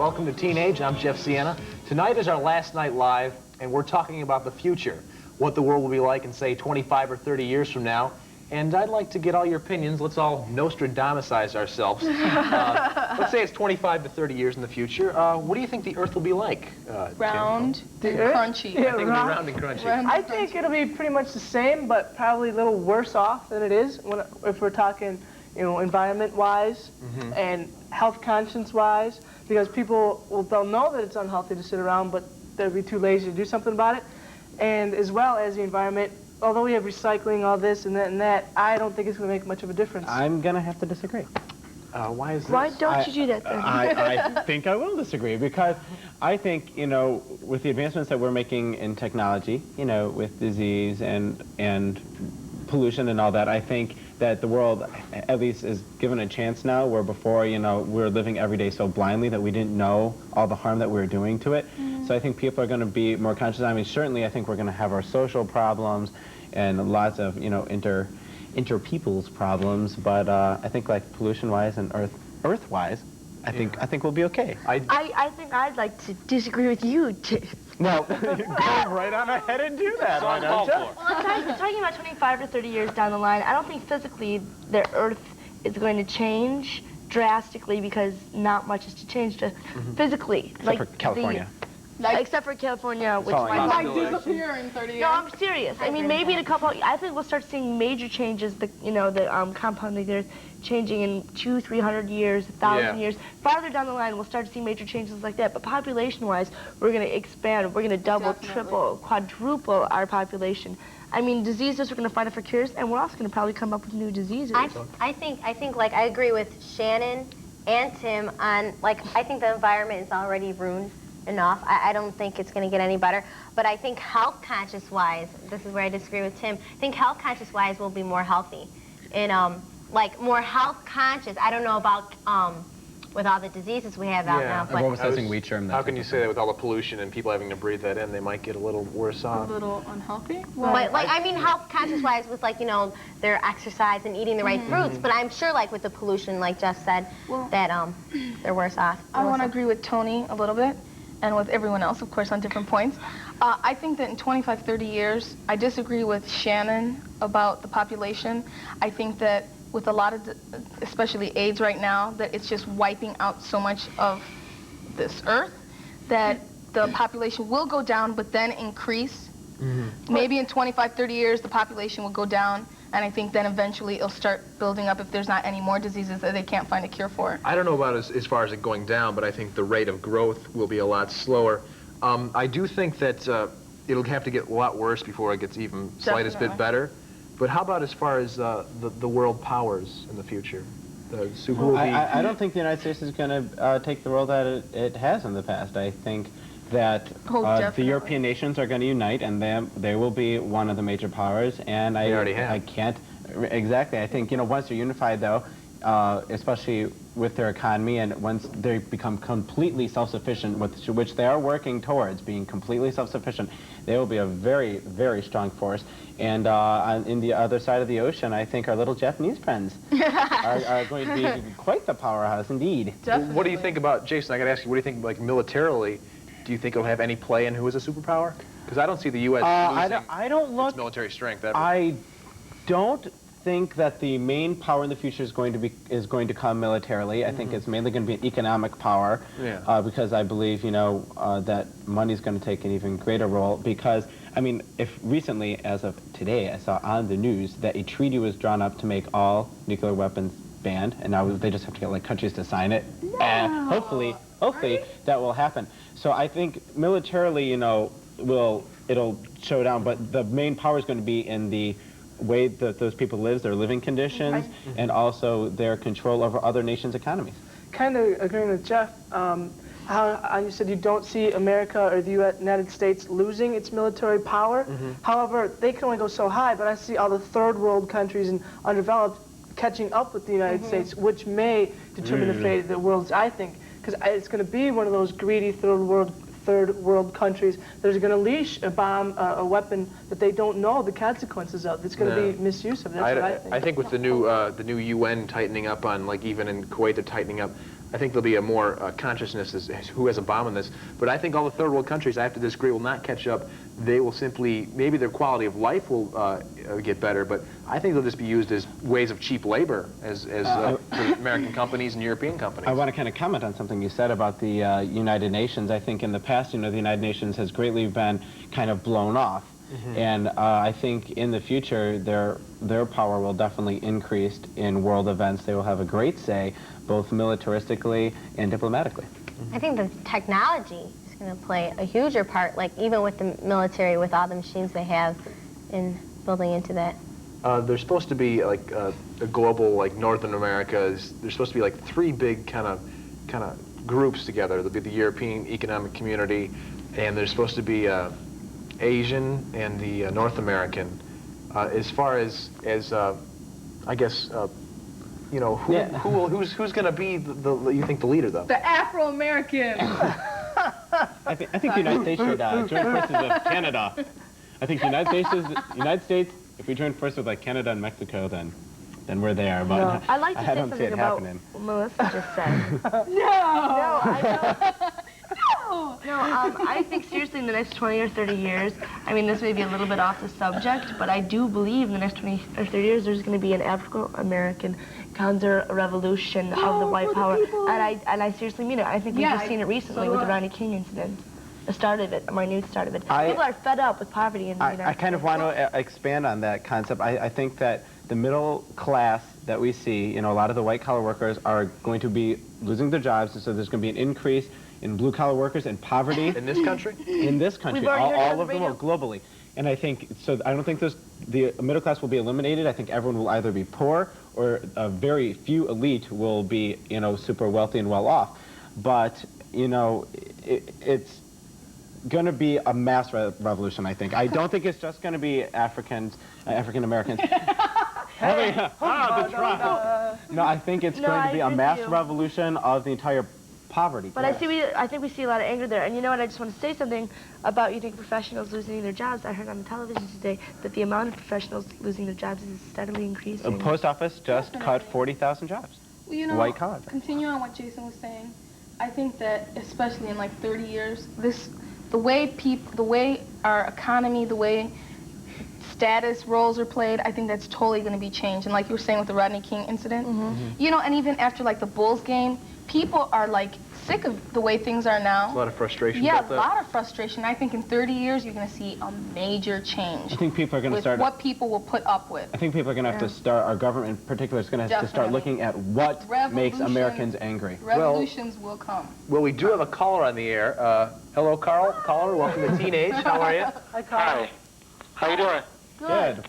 Welcome to Teenage. I'm Jeff Sienna. Tonight is our last night live, and we're talking about the future, what the world will be like in, say, 25 or 30 years from now. And I'd like to get all your opinions. Let's all Nostradamusize ourselves. Let's say it's 25 to 30 years in the future. What do you think the Earth will be like? Round and crunchy. Yeah, I think it'll be round and crunchy. I think it'll be pretty much the same, but probably a little worse off than it is if we're talking, you know, environment-wise and health conscience-wise, because people, well, they'll know that it's unhealthy to sit around, but they'll be too lazy to do something about it. And as well as the environment, although we have recycling, all this and that, I don't think it's going to make much of a difference. I'm going to have to disagree. Why is this? Why don't you do that then? I think I will disagree, because I think, you know, with the advancements that we're making in technology, you know, with disease and pollution and all that, I think that the world at least is given a chance now, where before, you know, we were living every day so blindly that we didn't know all the harm that we were doing to it. So I think people are going to be more conscious. I mean, certainly I think we're going to have our social problems and lots of, you know, inter-people's problems, but I think, like, pollution-wise and earth-wise, I think we'll be okay. I think I'd like to disagree with you, too. Well, go right on ahead and do that. Why don't you? Well, I'm talking about 25 to 30 years down the line. I don't think physically the Earth is going to change drastically, because not much is to change physically. Except for California. Except for California, which might disappear in 30 years. No, I'm serious. I mean, maybe in a couple. I think we'll start seeing major changes. The compounding the Earth changing in 200-300 years, 1,000 years. Farther down the line, we'll start to see major changes like that. But population-wise, we're going to expand. We're going to double, triple, quadruple our population. I mean, diseases, we're going to find it for cures, and we're also going to probably come up with new diseases. I think, like, I agree with Shannon and Tim on, like, I think the environment is already ruined enough. I don't think it's going to get any better. But I think health conscious-wise, this is where I disagree with Tim, I think health conscious-wise we'll be more healthy. And, like, more health conscious. I don't know about, with all the diseases we have out now. But Everyone was testing wheat germ. How can you say that with all the pollution and people having to breathe that in, they might get a little worse off? A little unhealthy? Well, but, like, I mean health conscious-wise with, like, you know, their exercise and eating the right fruits. But I'm sure, like, with the pollution, like Jeff said, that they're worse off. I want to agree with Tony a little bit, and with everyone else, of course, on different points. I think that in 25, 30 years, I disagree with Shannon about the population. I think that with a lot of, especially AIDS right now, that it's just wiping out so much of this earth, that the population will go down, but then increase. Maybe in 25, 30 years, the population will go down, and I think then eventually it'll start building up if there's not any more diseases that they can't find a cure for. I don't know about as far as it going down, but I think the rate of growth will be a lot slower. I do think that it'll have to get a lot worse before it gets even slightest bit better. But how about as far as the world powers in the future? I don't think the United States is going to take the role that it has in the past. I think that the European nations are going to unite, and they will be one of the major powers. And they already have. I can't exactly. I think, you know, once they're unified, though, especially with their economy, and once they become completely self-sufficient, which they are working towards being completely self-sufficient, they will be a very, very strong force. And in the other side of the ocean, I think our little Japanese friends are going to be quite the powerhouse indeed. Well, what do you think about, Jason, I got to ask you, what do you think, like, militarily? Do you think it'll have any play in who is a superpower? Because I don't see the U.S. losing its military strength ever. I don't think that the main power in the future is going to come militarily. I think it's mainly going to be an economic power, because I believe, you know, that money is going to take an even greater role. Because, I mean, if recently, as of today, I saw on the news that a treaty was drawn up to make all nuclear weapons banned, and now they just have to get, like, countries to sign it. No. And hopefully that will happen. So I think militarily, you know, it'll show down, but the main power is going to be in the way that those people live, their living conditions, and also their control over other nations' economies. Kind of agreeing with Jeff, how you said you don't see America or the United States losing its military power. However, they can only go so high, but I see all the third world countries and undeveloped catching up with the United States, which may determine the fate of the world, I think, because it's going to be one of those greedy third world countries that is going to leash a bomb, a weapon that they don't know the consequences of. It's going to be misuse of. That's what I think. I think with the new UN tightening up on, like, even in Kuwait, they're tightening up. I think there'll be a more consciousness as who has a bomb in this. But I think all the third world countries, I have to disagree, will not catch up. They will simply, maybe their quality of life will get better, but I think they'll just be used as ways of cheap labor for American companies and European companies. I want to kind of comment on something you said about the United Nations. I think in the past, the United Nations has greatly been kind of blown off. And I think in the future, their power will definitely increase in world events. They will have a great say, both militaristically and diplomatically. I think the technology is going to play a huger part, like even with the military, with all the machines they have in building into that. There's supposed to be like a global, like Northern America. There's supposed to be like three big kind of groups together. There'll be the European Economic Community, and there's supposed to be Asian and the North American. As far as I guess, who's going to be you think the leader though? The Afro-American. I think the United States should join forces with Canada. I think United States. If we join forces with like Canada and Mexico, then we're there. But no. I'd like to say don't see something it about happening. what Melissa just said. I think seriously in the next 20 or 30 years, I mean, this may be a little bit off the subject, but I do believe in the next 20 or 30 years there's going to be an African-American counter-revolution of the white power. And I seriously mean it. I think we've just seen it recently with the Rodney King incident. The start of it, my new start of it. People are fed up with poverty in the United States. I kind of want to expand on that concept. I think that the middle class that we see, a lot of the white-collar workers are going to be losing their jobs, and so there's going to be an increase in blue-collar workers and poverty. In this country? In this country, all of them are globally. And I think, I don't think the middle class will be eliminated. I think everyone will either be poor or a very few elite will be, super wealthy and well off. But, it's going to be a mass revolution, I think. I don't think it's just going to be African Americans. No, I think it's going to be a mass revolution of the entire poverty. But I think we see a lot of anger there. And you know what? I just want to say something about professionals losing their jobs. I heard on the television today that the amount of professionals losing their jobs is steadily increasing. The post office just cut 40,000 jobs. Well, white collar. Continue on what Jason was saying. I think that especially in like 30 years, the way our economy, the way status roles are played, I think that's totally going to be changed. And like you were saying with the Rodney King incident, and even after like the Bulls game, people are like sick of the way things are now. A lot of frustration. Yeah, a lot of frustration. I think in 30 years you're going to see a major change. I think people are going to start what people will put up with. I think people are going to have to start. Our government in particular is going to have to start looking at what makes Americans angry. Revolutions will come. Well, we do have a caller on the air. Hello, caller. Welcome to Teenage. How are you? Hi, Carl. Hi. How you doing? Good.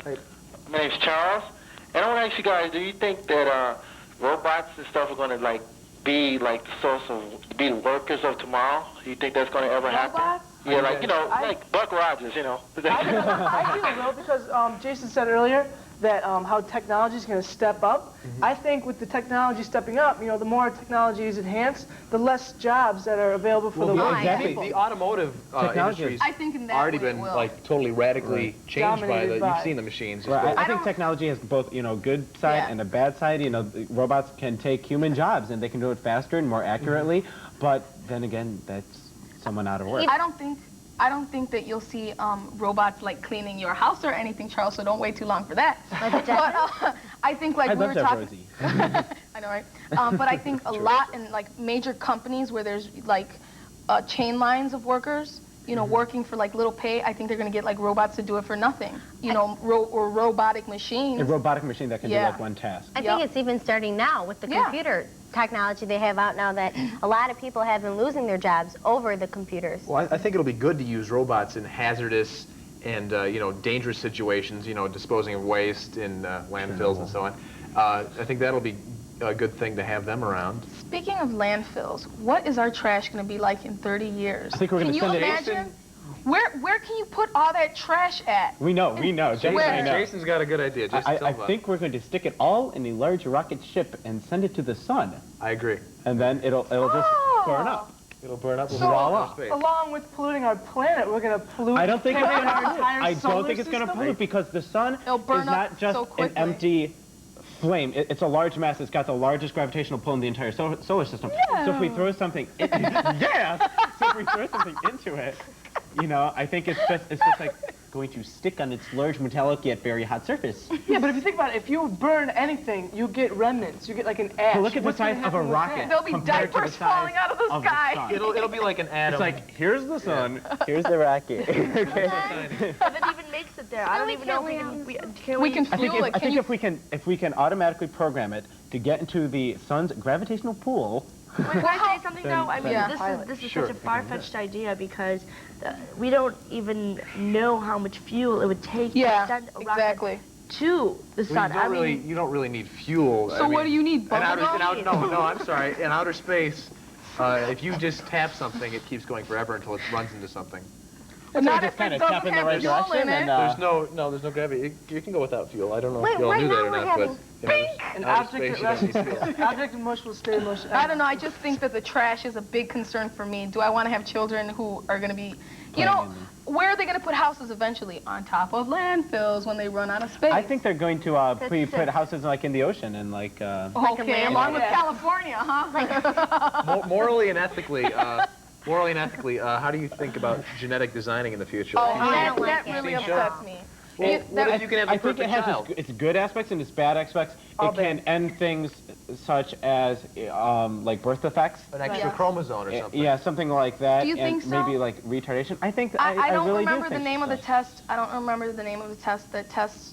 My name's Charles. And I want to ask you guys, do you think that robots and stuff are going to be like the source of be the workers of tomorrow? Do you think that's going to ever happen? Yeah, like Buck Rogers, I do it will because Jason said earlier that how technology is going to step up. I think with the technology stepping up, the more technology is enhanced, the less jobs that are available for the working people. The automotive industry's I think in that already way been it will. like totally radically changed by the. Dominated You've seen the machines. Right. I think technology has both, good side and a bad side. Robots can take human jobs and they can do it faster and more accurately. But then again, that's someone out of work. I don't think that you'll see robots like cleaning your house or anything, Charles, so don't wait too long for that. But I think like we were talking. I know, right? But I think a lot in like major companies where there's like chain lines of workers, working for like little pay, I think they're going to get like robots to do it for nothing, or robotic machines. A robotic machine that can do like one task. I think it's even starting now with the computer technology they have out now that a lot of people have been losing their jobs over the computers. Well, I think it'll be good to use robots in hazardous and dangerous situations, disposing of waste in landfills and so on. I think that'll be a good thing to have them around. Speaking of landfills, what is our trash going to be like in 30 years? I think we're going to send it. Can you imagine? Where can you put all that trash at? We know. Jason's got a good idea. I think we're going to stick it all in a large rocket ship and send it to the sun. I agree. And then it'll just burn up. It'll burn up. So, along with polluting our planet, we're going to pollute. I don't think it's going to pollute. I don't think it's going to pollute because the sun is not just an empty flame. It's a large mass. It's got the largest gravitational pull in the entire solar system. Yeah. So if we throw something, yeah. So if we throw something into it, you know, I think it's just like going to stick on its large metallic yet very hot surface. Yeah, but if you think about it, if you burn anything, you get remnants. You get like an ash. But look at the What's gonna size of a happen with rocket. that? There'll be compared to the diapers size falling out of the sky. sun. It'll be like an atom. It's like, here's the sun, here's the rocket. Okay. If it even makes it there, I don't even know if we can. We can I think, fuel it. I think if we can automatically program it to get into the sun's gravitational pull. Wait, can I say something though? I mean, Yeah. this is Sure. such a far-fetched idea because we don't even know how much fuel it would take to send a rocket exactly. to the sun. You don't really need fuel. So what do you need? No, Bubblegum? I'm sorry. In outer space, if you just tap something, it keeps going forever until it runs into something. But not just if kind it of tap doesn't in the have right fuel direction in it. and There's no gravity. You can go without fuel. I don't know Wait, if you all right knew that now or we're not, but having An outer object space, at you don't need rest. fuel. Object in motion will stay in motion. I don't know. I just think that the trash is a big concern for me. Do I want to have children who are going to be, you know, where are they going to put houses eventually? On top of landfills when they run out of space. I think they're going to put houses like in the ocean and like. Okay, along with California, huh? Morally and ethically, how do you think about genetic designing in the future? Oh, I don't that like it. really See, sure. upsets me. Well, what if you can have the I think it perfect has child? its good aspects and its bad aspects. It can end things such as like birth defects. An extra chromosome or something. Yeah, something like that. Do you and think so? maybe like retardation. I think I don't really remember do the think name of the so. test. I don't remember the name of the test that tests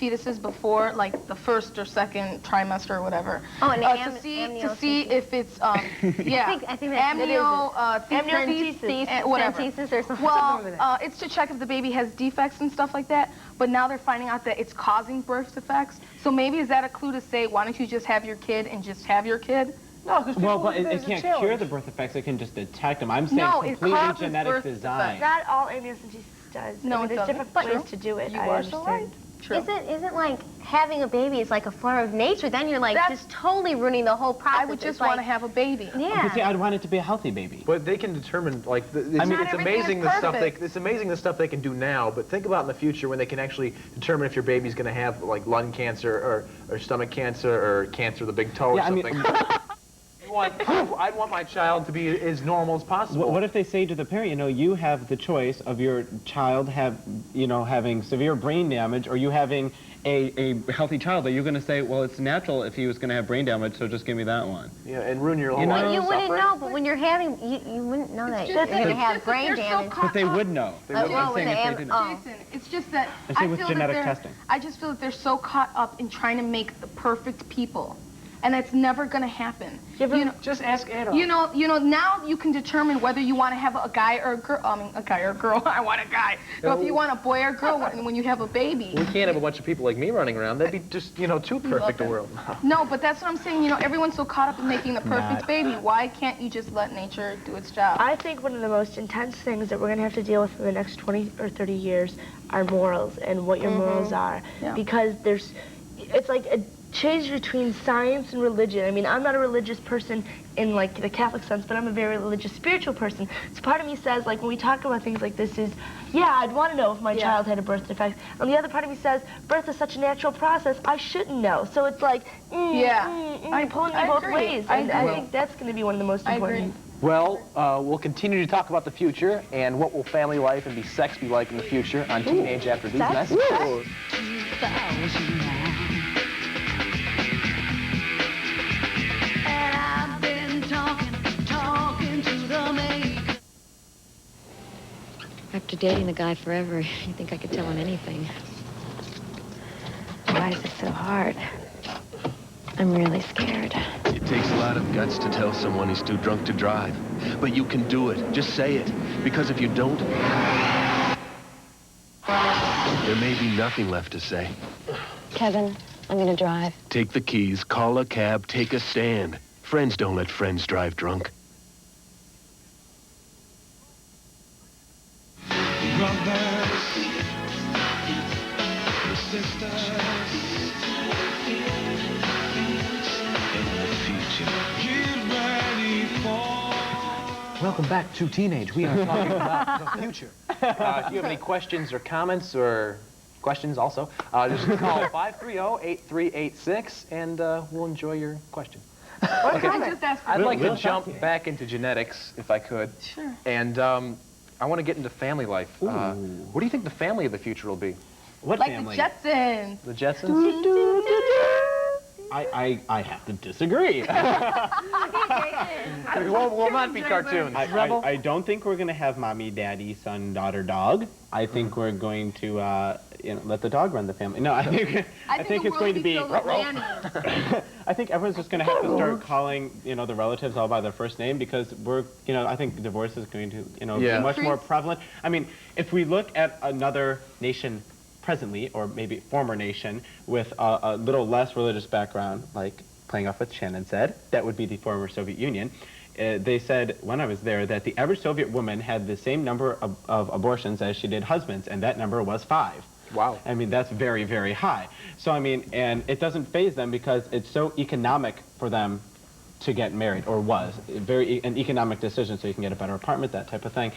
fetuses before, like the first or second trimester or whatever. Oh, and to see if it's yeah. I think that's amniocentesis, whatever. or something. Well, it's to check if the baby has defects and stuff like that. But now they're finding out that it's causing birth defects. So maybe is that a clue to say, why don't you just have your kid and just have your kid? No, because Well, but it can't cure the birth defects. It can just detect them. I'm saying No, it completely causes genetic birth design. Not all amniocentesis does. No, I mean, it there's doesn't. different True. ways to do it. You I are understand. so right. True. Isn't like having a baby is like a form of nature? Then you're like That's- just totally ruining the whole process. I would just It's like, want to have a baby. Yeah. But see, I'd want it to be a healthy baby. But they can determine, like, it's everything amazing is the stuff perfect. it's amazing the stuff they can do now. But think about in the future when they can actually determine if your baby's going to have like lung cancer or stomach cancer or cancer of the big toe or Yeah, I mean- something. I'd want my child to be as normal as possible. What if they say to the parent, you know, you have the choice of your child having severe brain damage or you having a healthy child? Are you going to say, well, it's natural if he was going to have brain damage, so just give me that one? Yeah, and ruin your whole You know, life. You wouldn't suffering. know, but when you're having, you wouldn't know that you're just- going to it's have just that brain they're so damage. caught But they would know. well, I'm saying with if the they didn't. Jason, it's just that I say with feel genetic that testing. I just feel that they're so caught up in trying to make the perfect people, and that's never going to happen. You know, Just ask Adolf. you know. Now you can determine whether you want to have a guy or a girl. I mean, a guy or a girl. I want a guy. But if you want a boy or a girl when you have a baby. We can't have a bunch of people like me running around. That'd be just, too perfect a world. No, but that's what I'm saying. You know, everyone's so caught up in making the perfect baby. Why can't you just let nature do its job? I think one of the most intense things that we're going to have to deal with in the next 20 or 30 years are morals and what your morals are. Yeah. Because it's like a change between science and religion. I mean, I'm not a religious person in like the Catholic sense, but I'm a very religious, spiritual person. So part of me says, like, when we talk about things like this is, yeah, I'd want to know if my child had a birth defect. And the other part of me says, birth is such a natural process, I shouldn't know. So it's like, you're pulling me both agree. ways. And I think that's going to be one of the most important. Well, we'll continue to talk about the future and what will family life and sex be like in the future on Teenage After these messages. After dating the guy forever, you think I could tell him anything. Why is it so hard? I'm really scared. It takes a lot of guts to tell someone he's too drunk to drive. But you can do it. Just say it. Because if you don't, there may be nothing left to say. Kevin, I'm gonna drive. Take the keys, call a cab, take a stand. Friends don't let friends drive drunk. Welcome back to Teenage. We are talking about the future. Do you have any questions or comments or questions also, just call 530-8386, and we'll enjoy your question. Okay. I'd like to jump back into genetics, if I could. Sure. And I want to get into family life. What do you think the family of the future will be? What like family? the Jetsons. The Jetsons? I have to disagree. We'll not be cartoons. I don't think we're going to have mommy, daddy, son, daughter, dog. I think we're going to let the dog run the family. No, I think it's going to be. I think everyone's just going to have to start calling the relatives all by their first name, because I think divorce is going to be much more prevalent. I mean, if we look at another nation presently, or maybe former nation, with a little less religious background, like playing off what Shannon said, that would be the former Soviet Union. They said, when I was there, that the average Soviet woman had the same number of abortions as she did husbands, and that number was 5. Wow. I mean, that's very, very high. So, I mean, and it doesn't faze them because it's so economic for them to get married, or was. An economic decision, so you can get a better apartment, that type of thing.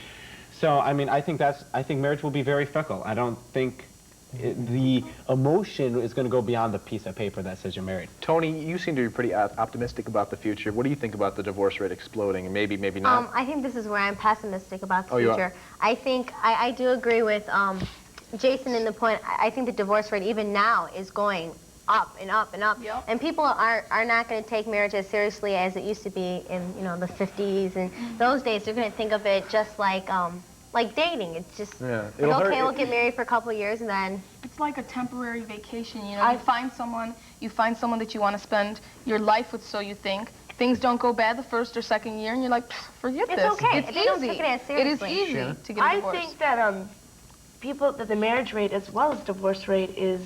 So, I mean, I think marriage will be very fickle. I don't think the emotion is going to go beyond the piece of paper that says you're married. Tony, you seem to be pretty optimistic about the future. What do you think about the divorce rate exploding, and maybe not? I think this is where I'm pessimistic about the you future. are? I think I do agree with Jason in the point. I think the divorce rate even now is going up and up and up. Yep. And people are not going to take marriage as seriously as it used to be in the 50s and those days. They're going to think of it just like dating. It's just we'll get married for a couple of years and then it's like a temporary vacation. You find someone that you want to spend your life with, so you think. Things don't go bad the first or second year, and you're like, forget this. It's okay. It's They don't take it as seriously. It is easy to get a divorce. I think that the marriage rate as well as divorce rate is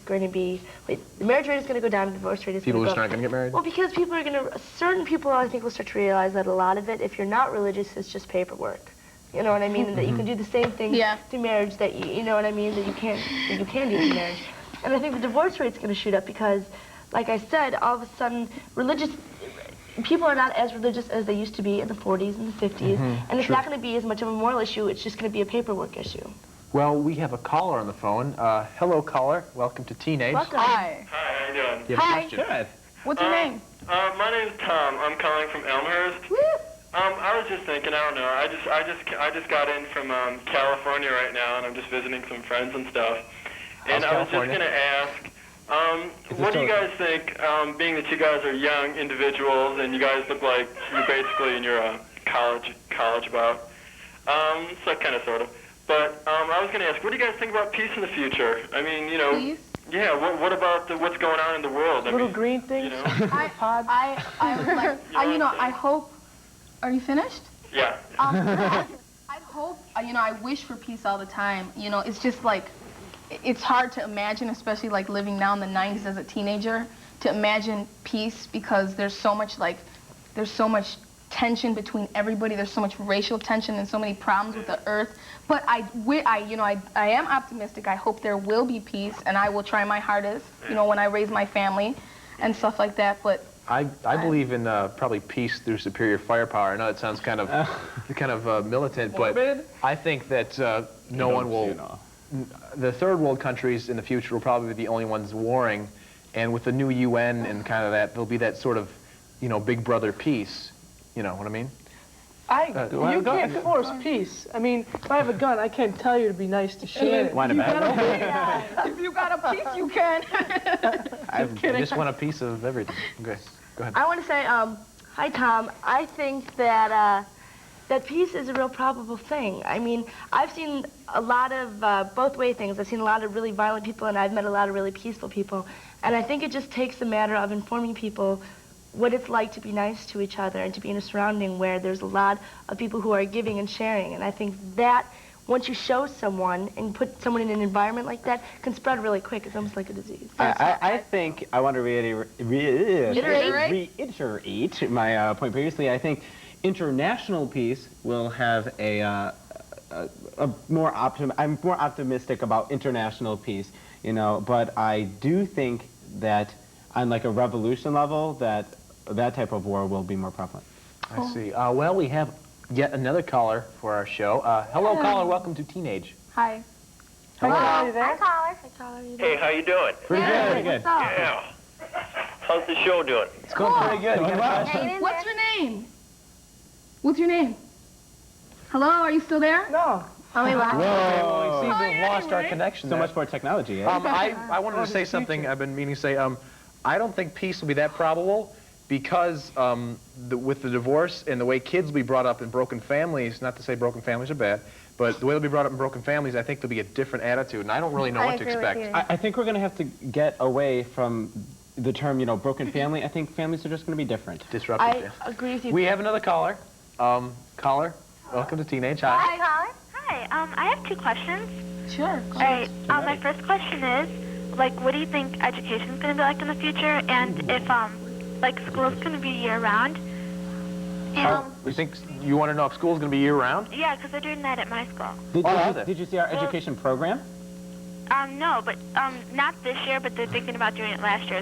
going to be. The marriage rate is going to go down. The divorce rate is going to go up. People just aren't going to get married? Well, because people are going to. Certain people, I think, will start to realize that a lot of it, if you're not religious, is just paperwork. You know what I mean? And that you can do the same thing to marriage that you know what I mean, that you can do in marriage. And I think the divorce rate's going to shoot up because, like I said, all of a sudden people are not as religious as they used to be in the 40s and the 50s, and it's not going to be as much of a moral issue. It's just going to be a paperwork issue. Well, we have a caller on the phone. Hello, caller. Welcome to Teenage. Welcome. Hi. Hi, how you doing? You have a question? Good. What's your name? My name's Tom. I'm calling from Elmhurst. Woo! I was just thinking, I don't know. I just got in from California right now, and I'm just visiting some friends and stuff. And I was just gonna ask, what do you guys think? Being that you guys are young individuals and you guys look like you're basically in your college about, so kind of sort of. But I was gonna ask, what do you guys think about peace in the future? I mean, Peace? Yeah. What about what's going on in the world? Little green things. I would like. I hope. Are you finished? Yeah. I hope. I wish for peace all the time. It's just like, it's hard to imagine, especially like living now in the 90s as a teenager, to imagine peace because there's so much tension between everybody. There's so much racial tension and so many problems with the earth. But I am optimistic. I hope there will be peace, and I will try my hardest, when I raise my family and stuff like that. But I believe in probably peace through superior firepower. I know it sounds kind of militant, but I think that no one will. The third world countries in the future will probably be the only ones warring, and with the new UN and kind of that, there'll be that sort of, big brother peace. You know what I mean? You can't force peace. I mean, if I have a gun, I can't tell you to be nice to Shannon. Why not? if you got a piece, you can. I just want a piece of everything. Okay, go ahead. I want to say, hi Tom. I think that that peace is a real probable thing. I mean, I've seen a lot of both way things. I've seen a lot of really violent people, and I've met a lot of really peaceful people. And I think it just takes a matter of informing people what it's like to be nice to each other and to be in a surrounding where there's a lot of people who are giving and sharing. And I think that once you show someone and put someone in an environment like that, can spread really quick. It's almost like a disease. I think I want to reiterate my point previously. I think international peace will have I'm more optimistic about international peace, but I do think that on like a revolution level, that type of war will be more prevalent. I see. Well, we have yet another caller for our show. Hello, caller. Welcome to Teenage. Hi. Hello. Are you there? Hi, caller. Hi, caller. Hey, how you doing? Pretty good. Pretty good. What's up? Yeah. How's the show doing? It's going pretty good. You got a question? Hanging in What's there. your name? What's your name? Hello, are you still there? No. Oh, we lost. Well, we seem to Hi, have lost our anyway. connection So there. much more technology, eh? I wanted to say something I've been meaning to say. I don't think peace will be that probable because with the divorce and the way kids will be brought up in broken families, not to say broken families are bad, but the way they'll be brought up in broken families, I think there'll be a different attitude, and I don't really know I what to agree with expect. you. I think we're going to have to get away from the term, you know, broken family. I think families are just going to be different. Disruptive. I yeah. agree with you. We have another caller. Caller, welcome to Teenage. Hi. Hi, caller. Hi, I have two questions. Sure. All right, my first question is, like, what do you think education's going to be like in the future, and if, like, school's going to be year-round? You think you want to know if school's going to be year-round? Yeah, because they're doing that at my school. Did you see our education program? No, but, not this year, but they're thinking about doing it next year.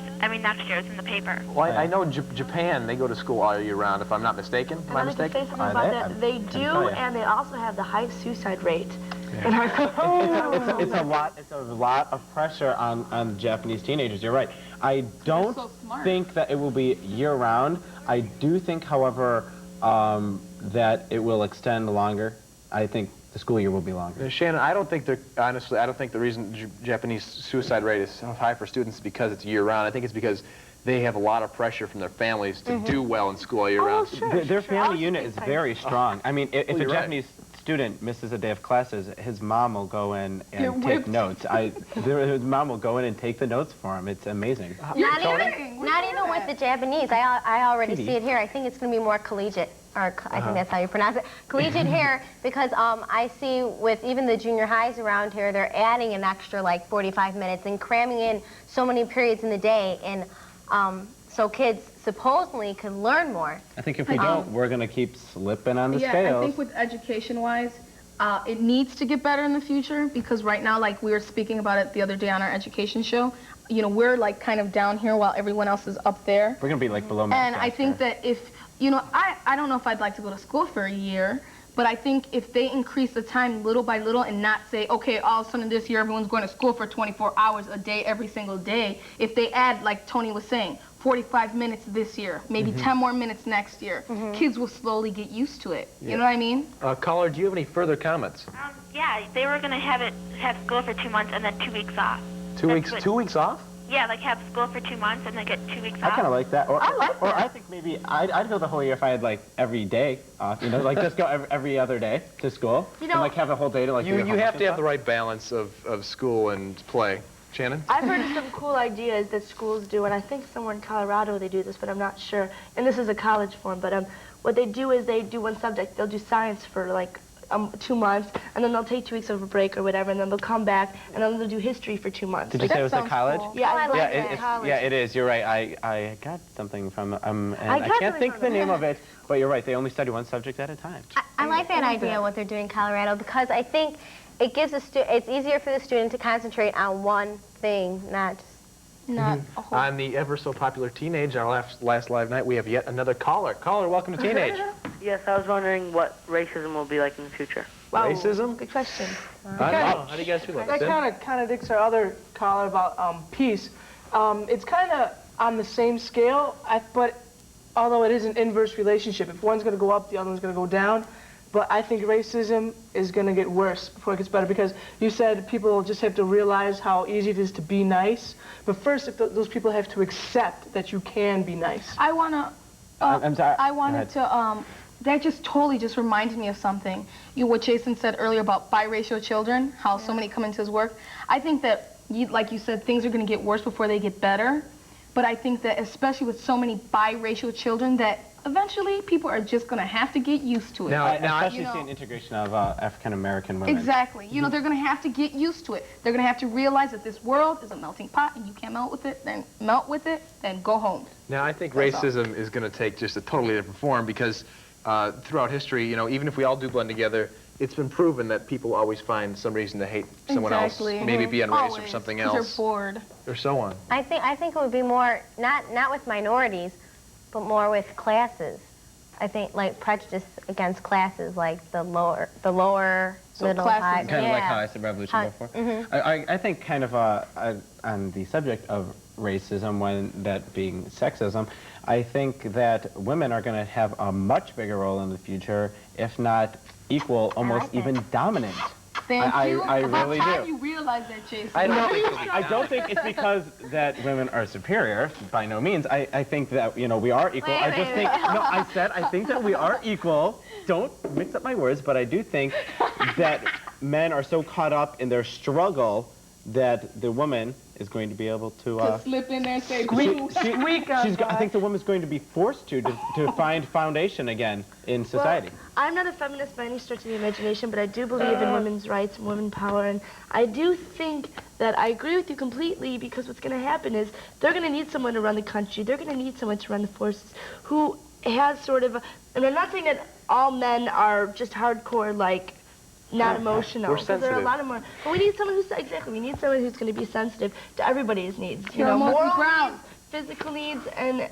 It's in the paper. Well, I know Japan, they go to school all year round, if I'm not mistaken. Am I And let me mistaken? say something about that. They do, tell ya. and they also have the highest suicide rate. It's a lot of pressure on Japanese teenagers. You're right. I don't so smart. think that it will be year-round. I do think, however, that it will extend longer. I think the school year will be longer. Shannon, I don't think the reason Japanese suicide rate is so high for students is because it's year-round. I think it's because they have a lot of pressure from their families to do well in school all year round. Their family unit is very strong. I mean, if a Japanese student misses a day of classes, his mom will go in and take notes. His mom will go in and take the notes for him. It's amazing. Not even with the Japanese. I already see it here. I think it's going to be more collegiate. Or I think that's how you pronounce it. Collegiate here, because I see with even the junior highs around here, they're adding an extra like 45 minutes and cramming in so many periods in the day, and so kids supposedly can learn more. I think if we don't, we're going to keep slipping on the Yeah, scales. I think with education-wise, it needs to get better in the future, because right now, like we were speaking about it the other day on our education show, you know, we're like kind of down here while everyone else is up there. We're going to be like below And I think that if, you know, I don't know if I'd like to go to school for a year, but I think if they increase the time little by little and not say, okay, all of a sudden this year everyone's going to school for 24 hours a day every single day, if they add, like Tony was saying, 45 minutes this year, maybe 10 more minutes next year, kids will slowly get used to it. You know what I mean? Caller, do you have any further comments? Yeah, they were going to have school for 2 months and then 2 weeks off. 2 weeks? 2 weeks off? Yeah, like have school for 2 months and then get 2 weeks off. I kind of like that. Or I think maybe I'd go the whole year if I had like every day off, you know, like just go every other day to school. You know, and like have a whole day to like do You your homework have and to have stuff. the right balance of school and play. Shannon? I've heard of some cool ideas that schools do, and I think somewhere in Colorado they do this, but I'm not sure. And this is a college form, but what they do is they do one subject. They'll do science for like 2 months, and then they'll take 2 weeks of a break or whatever, and then they'll come back, and then they'll do history for 2 months. Did you say it was at sounds college? cool. Yeah, Oh, I like think that. it's college. Yeah, it is. You're right. I got something from and I got can't something think from the them. name of it, but you're right. They only study one subject at a time. I like that idea, what they're doing in Colorado, because I think it gives it's easier for the student to concentrate on one thing, not just... Not a whole... On the ever so popular Teenage, our last live night, we have yet another caller. Caller, welcome to Teenage. Yes, I was wondering what racism will be like in the future. Wow, Racism? Good question. I don't know. How do you guys feel about That it? kind of contradicts our other caller about peace. It's kind of on the same scale, but although it is an inverse relationship, if one's going to go up, the other one's going to go down. But I think racism is going to get worse before it gets better, because you said people just have to realize how easy it is to be nice. But first, if those people have to accept that you can be nice. I want to... I'm sorry. I wanted to... that just totally just reminded me of something. What Jason said earlier about biracial children, how so many come into his work. I think that, like you said, things are going to get worse before they get better. But I think that especially with so many biracial children, that eventually people are just going to have to get used to it. Now, Especially seeing integration of African-American women. Exactly. You know, they're going to have to get used to it. They're going to have to realize that this world is a melting pot and you can't melt with it, then go home. Now, I think racism is going to take just a totally different form, because throughout history, you know, even if we all do blend together, it's been proven that people always find some reason to hate someone else, maybe be on race or something else. They're bored. Or so on. I think it would be more, not with minorities, but more with classes. I think like prejudice against classes, like the lower, middle, high. Kind of like how I said revolution before. I think kind of on the subject of racism, when that being sexism, I think that women are going to have a much bigger role in the future, if not equal, almost even dominant. Thank you. I really do. How do you realize that, Jason? I don't think it's because that women are superior, by no means. I think that, you know, we are equal. I just think, no, I said I think that we are equal. Don't mix up my words, but I do think that men are so caught up in their struggle that the woman is going to be able to slip in there and say, I think the woman's going to be forced to find foundation again in society. Well, I'm not a feminist by any stretch of the imagination, but I do believe in women's rights and women power, and I do think that I agree with you completely, because what's going to happen is they're going to need someone to run the country. They're going to need someone to run the forces who has sort of, and I'm not saying that all men are just hardcore, like, not emotional. We're sensitive. There are a lot of more. But we need someone who's, exactly, we need someone who's going to be sensitive to everybody's needs. You know, moral needs, physical needs, and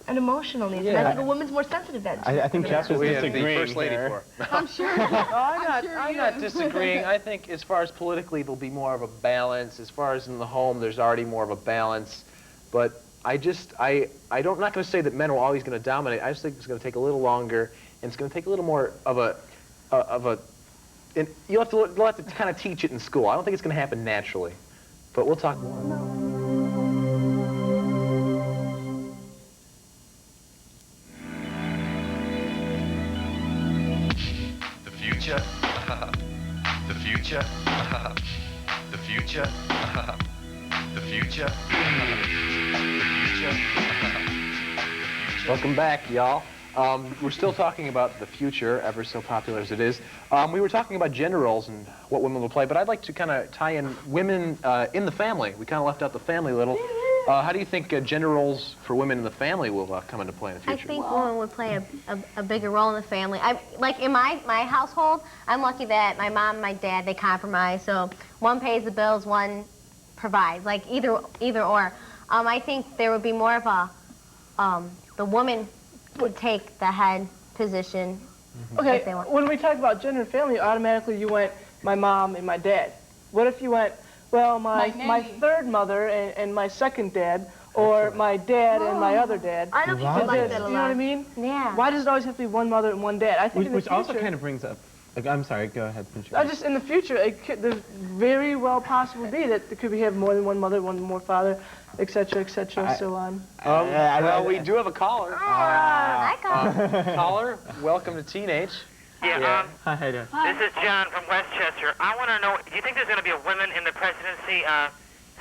emotional needs. And I think a woman's more sensitive than. I think Jeff is disagreeing the First Lady here. for. I'm sure. I'm not disagreeing. I think as far as politically, there'll be more of a balance. As far as in the home, there's already more of a balance. But I'm not going to say that men are always going to dominate. I just think it's going to take a little longer, and it's going to take a little more of a and you'll have to kind of teach it in school. I don't think it's going to happen naturally, but we'll talk more. The future, the future, the future, the future, the future. Welcome back, y'all. We're still talking about the future, ever so popular as it is. We were talking about gender roles and what women will play, but I'd like to kind of tie in women in the family. We kind of left out the family a little. How do you think gender roles for women in the family will come into play in the future? I think women would play a bigger role in the family. Like in my household, I'm lucky that my mom and my dad, they compromise. So one pays the bills, one provides, like either or. I think there would be more of a, the woman would take the head position. Okay, when we talk about gender and family, automatically you went my mom and my dad. What if you went, well, my third mother and my second dad, or my dad and my other dad? I know people like that a lot. You know what I mean? Yeah. Why does it always have to be one mother and one dad? I think Which also kind of brings up, I'm sorry, go ahead. Just in the future, there's very well possible be that there could have more than one mother, one more father, etc., so on. Well, we do have a caller. Hi, caller. Caller, welcome to Teenage. Yeah, Hi, how you doing? this is John from Westchester. I want to know, do you think there's going to be a woman in the presidency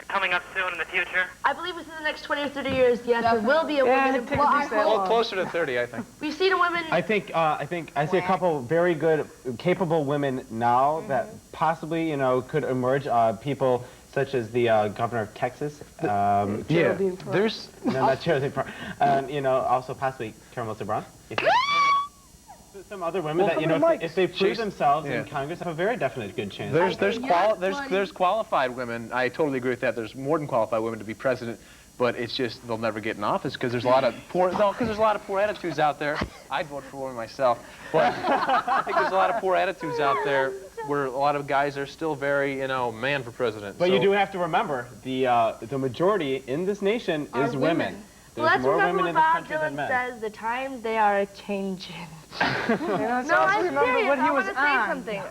coming up soon in the future? I believe within the next 20 or 30 years, yes, there will be a woman in Well, closer to 30, I think. We've seen a woman. I think I see a couple very good, capable women now that possibly, you know, could emerge. People such as the governor of Texas. There's not Geraldine Farr. You know, also possibly Karen Brown. Some other women that, you know, if they prove themselves in Congress, have a very definite good chance. There's qualified women. I totally agree with that. There's more than qualified women to be president, but it's just they'll never get in office because there's a lot of poor attitudes out there. I'd vote for one myself, but I think there's a lot of poor attitudes out there where a lot of guys are still very, you know, man for president. But you do have to remember the majority in this nation is women. Well, let's more remember women what in this Bob country than Dylan men. says, the times they are a-changing. No, I'm serious. what he I was want to say on. something.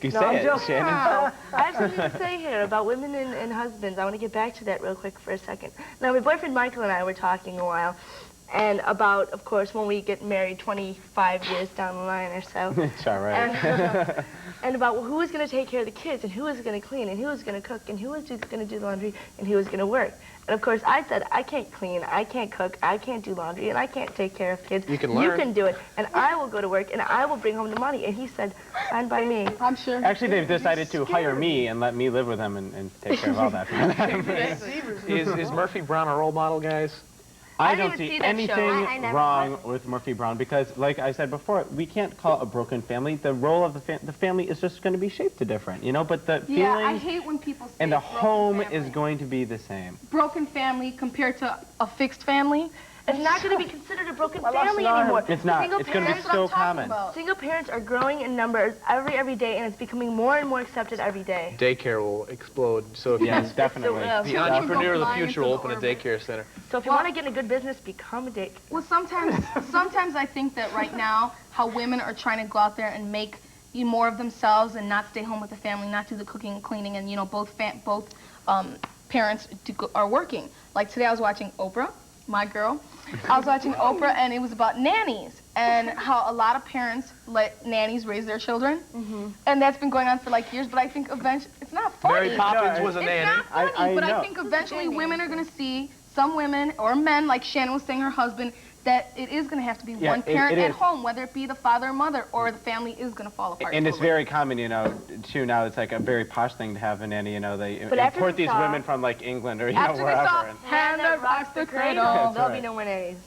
You say it, Shannon. No, I have something to say here about women and husbands. I want to get back to that real quick for a second. Now, my boyfriend Michael and I were talking a while, and about, of course, when we get married 25 years down the line or so. It's all right. And about who was going to take care of the kids, and who was going to clean, and who was going to cook, and who was going to do the laundry, and who was going to work. And of course, I said, I can't clean, I can't cook, I can't do laundry, and I can't take care of kids. You can learn. You can do it, and I will go to work, and I will bring home the money. And he said, fine by me. I'm sure. Actually, they've decided to hire me and let me live with them and take care of all that. Is Murphy Brown a role model, guys? I don't see anything wrong with Murphy Brown because, like I said before, we can't call it a broken family. The role of the family is just going to be shaped to different, you know. But the I feelings hate when people say and the home family. is going to be the same. Broken family compared to a fixed family. It's not going to be considered a broken family anymore. It's not. It's going to be so common. Single parents are growing in numbers every day, and it's becoming more and more accepted every day. Daycare will explode. So if yes, definitely. The entrepreneur of the future will open a daycare center. So if you want to get in a good business, become a daycare. Well, sometimes I think that right now, how women are trying to go out there and make more of themselves and not stay home with the family, not do the cooking and cleaning, and both parents are working. Like today, I was watching Oprah, my girl. I was watching Oprah, and it was about nannies and how a lot of parents let nannies raise their children, and that's been going on for like years. But I think eventually, it's not funny. Mary Poppins was a nanny. It's not funny, but I think eventually women are going to see, some women or men, like Shannon was saying, her husband, that it is going to have to be one parent at home, whether it be the father or mother, or the family is going to fall apart. And it's very common, too. Now it's like a very posh thing to have a nanny. They import these women from like England or wherever. Hand that rocks the cradle. There'll be no more nannies.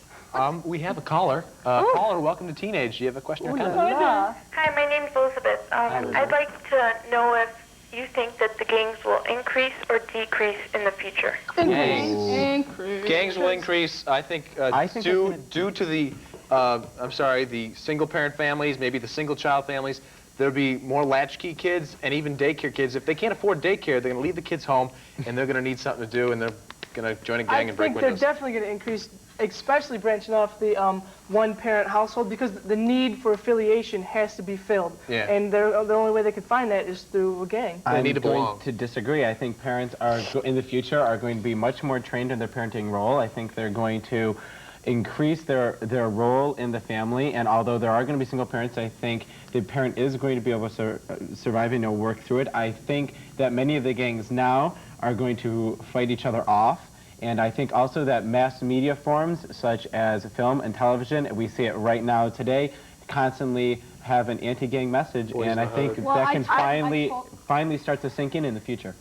We have a caller. Caller, welcome to Teenage. Do you have a question or comment? Hi, my name's Elizabeth. I'd like to know if you think that the gangs will increase or decrease in the future. Increase. Gangs will increase, I think due to the, the single-parent families, maybe the single-child families. There'll be more latchkey kids and even daycare kids. If they can't afford daycare, they're going to leave the kids home, and they're going to need something to do, and they're going to join a gang and break windows. I think they're definitely going to increase, especially branching off the one-parent household, because the need for affiliation has to be filled. Yeah. And the only way they can find that is through a gang. They need to belong. I'm going to disagree. I think parents in the future are going to be much more trained in their parenting role. I think they're going to increase their role in the family, and although there are going to be single parents, I think the parent is going to be able to survive and work through it. I think that many of the gangs now are going to fight each other off, and I think also that mass media forms such as film and television, we see it right now today, constantly have an anti-gang message, and I think that can finally start to sink in the future.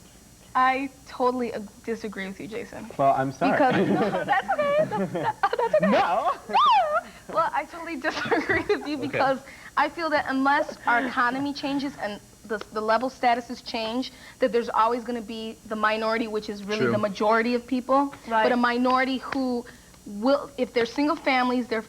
I totally disagree with you, Jason. Well, I'm sorry. Because, no, that's okay. That's okay. No. Well, I totally disagree with you because I feel that unless our economy changes and the level statuses change, that there's always going to be the minority, which is really the majority of people, but a minority who will, if they're single families, their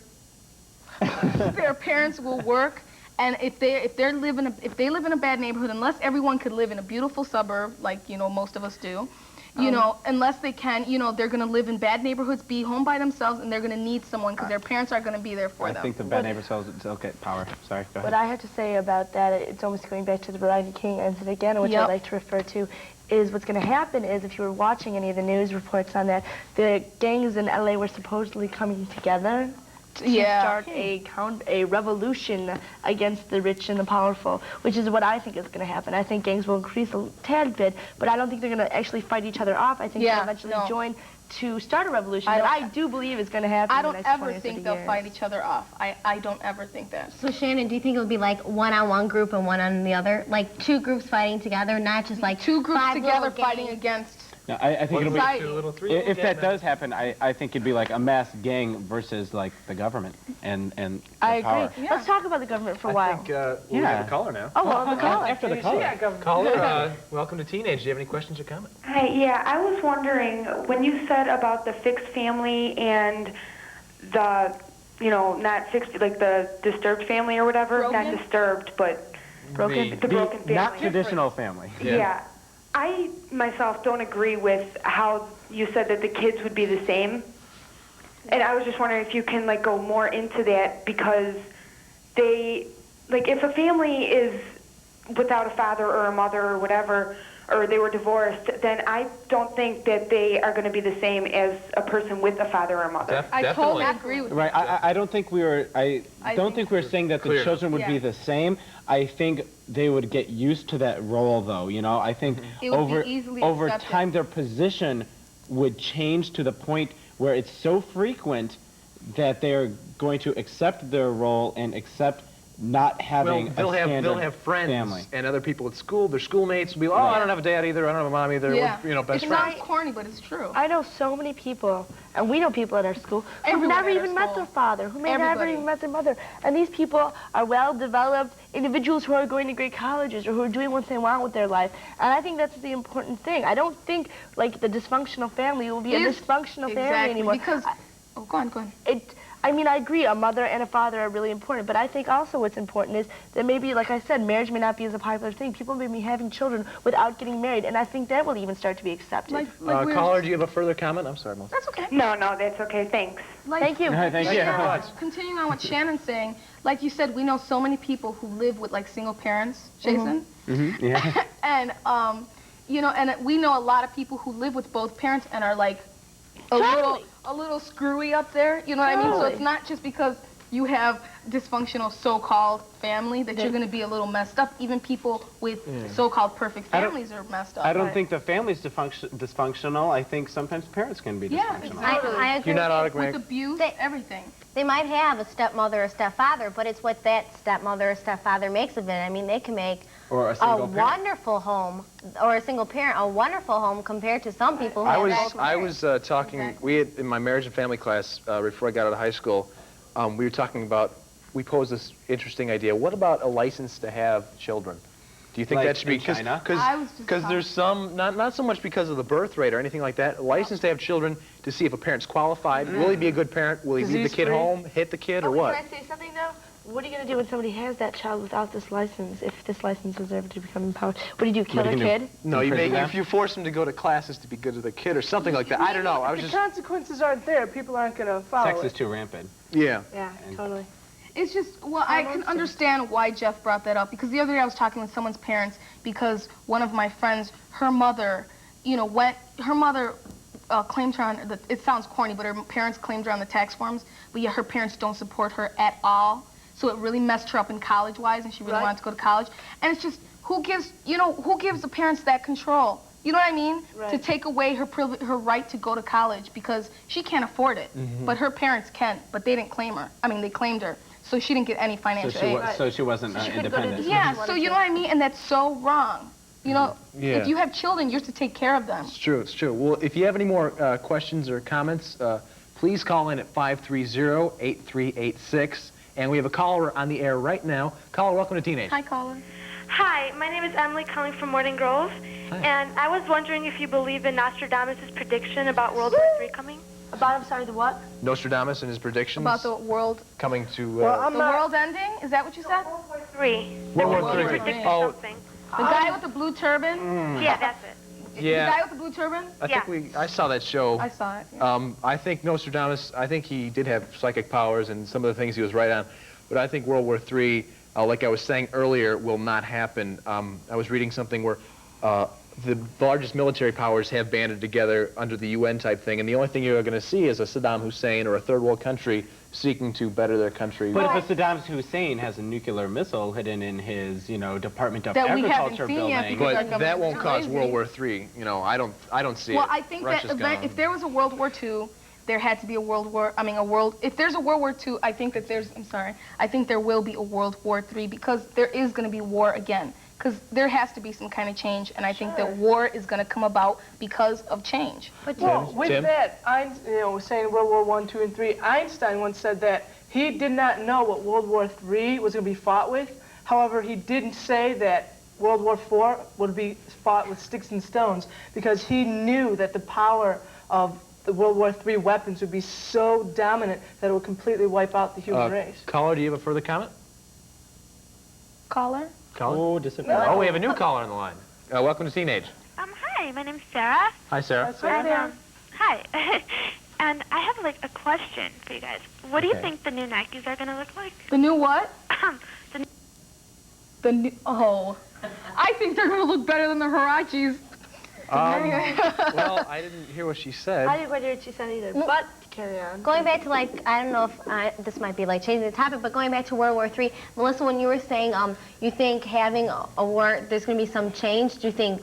parents will work. And if they live in a bad neighborhood, unless everyone could live in a beautiful suburb like most of us do, unless they can, they're going to live in bad neighborhoods, be home by themselves, and they're going to need someone because their parents are going to be there for them. I think the bad neighborhoods will get power. Sorry, go ahead. What I have to say about that, it's almost going back to the Rodney King incident again, which I'd like to refer to, is what's going to happen is, if you were watching any of the news reports on that, the gangs in LA were supposedly coming together to start a revolution against the rich and the powerful, which is what I think is going to happen. I think gangs will increase a tad bit, but I don't think they're going to actually fight each other off. I think they'll eventually join to start a revolution that I do believe is going to happen. I don't ever think they'll fight each other off. I don't ever think that. So Shannon, do you think it would be like one on one group and one on the other? Like two groups fighting together, not just like two groups together fighting against... No, I think it'll be, if that does happen, I think it'd be like a mass gang versus like the government and I power. agree. Let's talk about the government for a while. I think we have a caller now. Oh, well, the caller. After the caller. Caller, welcome to Teenage. Do you have any questions or comments? Hi, yeah, I was wondering, when you said about the fixed family and the, not fixed, like the disturbed family or whatever, not disturbed, but the broken family. Not traditional family. Yeah. I, myself, don't agree with how you said that the kids would be the same. And I was just wondering if you can, go more into that, because they, if a family is without a father or a mother or whatever, or they were divorced, then I don't think that they are going to be the same as a person with a father or a mother. I totally agree with you. Right. I don't think we were. I don't think we were saying that the children would be the same. I think they would get used to that role, though. I think over time their position would change to the point where it's so frequent that they're going to accept their role and accept not having a standard they'll have friends family. And other people at school. Their schoolmates will be, I don't have a dad either. I don't have a mom either. Yeah. We're, best friends. It sounds corny, but it's true. I know so many people, and we know people at our school who've never even met their father, who may never even met their mother. And these people are well-developed individuals who are going to great colleges or who are doing what they want with their life. And I think that's the important thing. I don't think, the dysfunctional family will be a dysfunctional family anymore. Because, Go on. I mean, I agree, a mother and a father are really important, but I think also what's important is that maybe, like I said, marriage may not be as a popular thing. People may be having children without getting married, and I think that will even start to be accepted. Caller, do you have a further comment? I'm sorry, Melissa. That's okay. No, that's okay. Thanks. Thank you. Thank you. Continuing on what Shannon's saying, like you said, we know so many people who live with like single parents, Jason. Mm-hmm. Yeah. And you know, and we know a lot of people who live with both parents and are like a little screwy up there. You know what I mean? So it's not just because you have dysfunctional so-called family that you're going to be a little messed up. Even people with so-called perfect families are messed up. I don't think the family's dysfunctional. I think sometimes parents can be dysfunctional. I agree. You're not automatic. With abuse, everything. They might have a stepmother or stepfather, but it's what that stepmother or stepfather makes of it. I mean, they can make a wonderful home, or a single parent, a wonderful home compared to some people who I was talking, in my marriage and family class, before I got out of high school, we were talking about, we posed this interesting idea. What about a license to have children? Do you think like that should be, because there's some, not so much because of the birth rate or anything like that, a license to have children to see if a parent's qualified. Will he be a good parent? Will he leave the kid home, hit the kid, or what? Can I say something though? What are you going to do when somebody has that child without this license, if this license is ever to become empowered? What do you do, kill their kid? No, if you force them to go to classes to be good to the kid or something like that. I don't know. The consequences aren't there. People aren't going to follow Sex is too rampant. Yeah. Yeah, totally. It's just, well, I can understand why Jeff brought that up, because the other day I was talking with someone's parents, because one of my friends, her mother, you know, claimed her on, it sounds corny, but her parents claimed her on the tax forms, but yet her parents don't support her at all. So it really messed her up in college-wise, and she really wanted to go to college. And it's just, who gives the parents that control? You know what I mean? Right. To take away her right to go to college because she can't afford it. But her parents can, but they didn't claim her. I mean, they claimed her. So she didn't get any financial aid. So she wasn't independent. Yeah, so you know what I mean? And that's so wrong. You know, if you have children, you're to take care of them. It's true, it's true. Well, if you have any more questions or comments, please call in at 530-8386. And we have a caller on the air right now. Caller, welcome to Teenage. Hi, caller. Hi, my name is Emily, calling from Morning Grove. Hi. And I was wondering if you believe in Nostradamus' prediction about World War III coming? About, I'm sorry, the what? Nostradamus and his predictions? About the world... Coming to... the world ending? Is that what you said? World War III. World War III. Oh. The guy with the blue turban? Yeah, that's it. Yeah. The guy with the blue turban? I saw that show. I saw it. Yeah. I think Nostradamus, I think he did have psychic powers and some of the things he was right on. But I think World War III, like I was saying earlier, will not happen. I was reading something where the largest military powers have banded together under the UN type thing, and the only thing you're going to see is a Saddam Hussein or a third world country seeking to better their country. But if a Saddam Hussein has a nuclear missile hidden in his, Department of Agriculture building, but that won't cause World War III. I don't see it. Well, I think that if there was a World War II, there had to be a World War. If there's a World War II, I think that I think there will be a World War III because there is going to be war again. Because there has to be some kind of change, and I think that war is going to come about because of change. But that, saying World War I, II, and III, Einstein once said that he did not know what World War III was going to be fought with. However, he didn't say that World War IV would be fought with sticks and stones because he knew that the power of the World War III weapons would be so dominant that it would completely wipe out the human race. Caller, do you have a further comment? Caller? Oh, disappeared. Oh, we have a new caller on the line. Welcome to Teenage. Hi, my name's Sarah. Hi, Sarah. Hi. And I have, a question for you guys. What do you think the new Nikes are going to look like? The new what? I think they're going to look better than the Hirachis. Well, I didn't hear what she said. I didn't quite hear what she said either, but carry on. Going back to, I don't know if this might be, changing the topic, but going back to World War III, Melissa, when you were saying you think having a war, there's going to be some change, do you think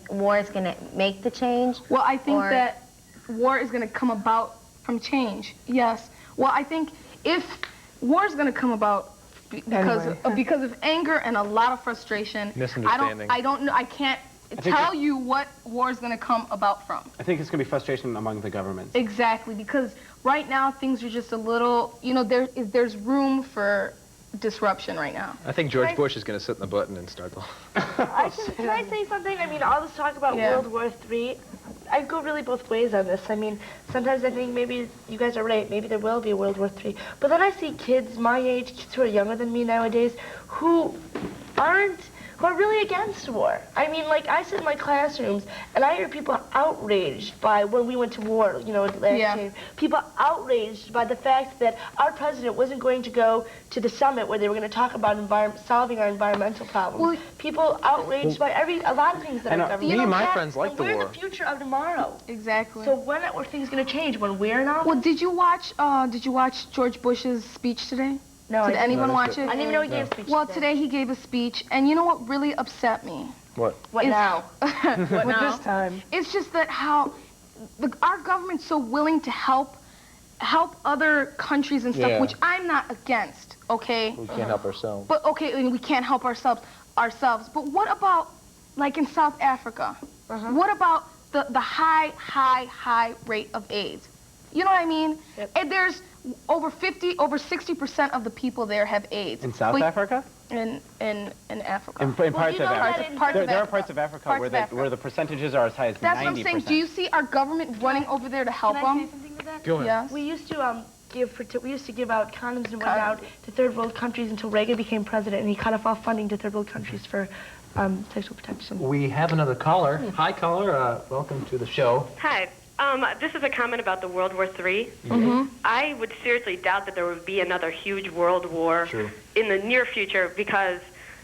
war is going to make the change? Well, I think that war is going to come about from change, yes. Well, I think if war is going to come about because of anger and a lot of frustration, misunderstanding. I don't know, I can't tell you what war is going to come about from. I think it's going to be frustration among the governments. Exactly, because right now things are just a little, there's room for disruption right now. I think George Bush is going to sit in the button and start the... Can I say something? All this talk about World War III, I go really both ways on this. I mean, sometimes I think maybe you guys are right. Maybe there will be a World War III. But then I see kids my age, kids who are younger than me nowadays, who are really against war. I mean, like, I sit in my classrooms, and I hear people outraged by when we went to war, you know, last year. People outraged by the fact that our president wasn't going to go to the summit where they were going to talk about solving our environmental problems. Well, people outraged by a lot of things that are government. Me and my friends like the war. We're the future of tomorrow. Exactly. So when are things going to change? When we're not? Well, did you watch George Bush's speech today? No, Did anyone watch it? I didn't even know he gave a speech. Well, today he gave a speech, and you know what really upset me? What? What now? What now? This time? It's just that how our government's so willing to help other countries and stuff, which I'm not against, okay? We can't help ourselves. But, okay, and we can't help ourselves. But what about, like in South Africa? What about the high rate of AIDS? You know what I mean? Yep. And there's over 60% of the people there have AIDS. In South Africa? In Africa. In parts of Africa. There are parts of Africa where the percentages are as high as 90%. That's what I'm saying. Do you see our government running over there to help them? Can I say something with that? Go ahead. Yes. We used to give out condoms and whatnot to third world countries until Reagan became president, and he cut off all funding to third world countries for sexual protection. We have another caller. Hi, caller. Welcome to the show. Hi. This is a comment about the World War III. I would seriously doubt that there would be another huge world war in the near future because,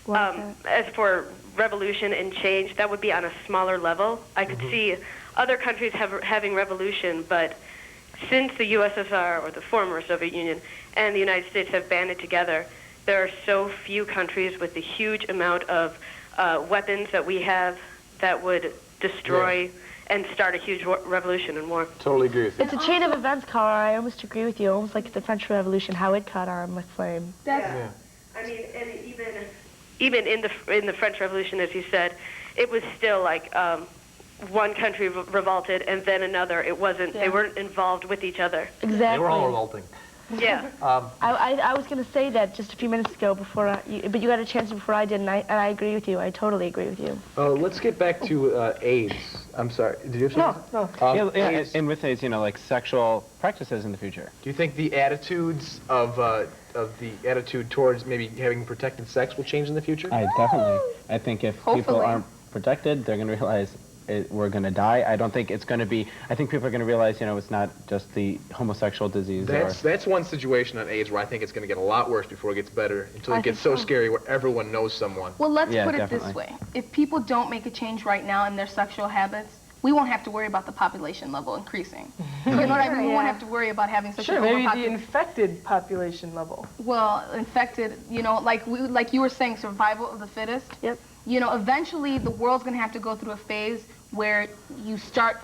as for revolution and change, that would be on a smaller level. I could see other countries having revolution, but since the USSR, or the former Soviet Union, and the United States have banded together, there are so few countries with the huge amount of weapons that we have that would destroy and start a huge revolution and war. Totally agree with you. It's a chain of events, caller. I almost agree with you. Almost like the French Revolution, how it caught on with flame. I mean, and even in the French Revolution, as you said, it was still like one country revolted and then another. It wasn't. They weren't involved with each other. Exactly. They were all revolting. Yeah. I was going to say that just a few minutes ago, but you got a chance before I did, and I agree with you. I totally agree with you. Let's get back to AIDS. I'm sorry. Did you have something? No. And with AIDS, you know, like sexual practices in the future. Do you think the attitudes of the attitude towards maybe having protected sex will change in the future? Definitely. I think if people aren't protected, they're going to realize we're going to die. I don't think it's going to be. I think people are going to realize, you know, it's not just the homosexual disease. That's one situation on AIDS where I think it's going to get a lot worse before it gets better, until it gets so scary where everyone knows someone. Well, let's put it this way. If people don't make a change right now in their sexual habits, we won't have to worry about the population level increasing. You know what I mean? We won't have to worry about having such an maybe the infected population level. Well, infected, you know, like you were saying, survival of the fittest. Yep. You know, eventually the world's going to have to go through a phase where you start,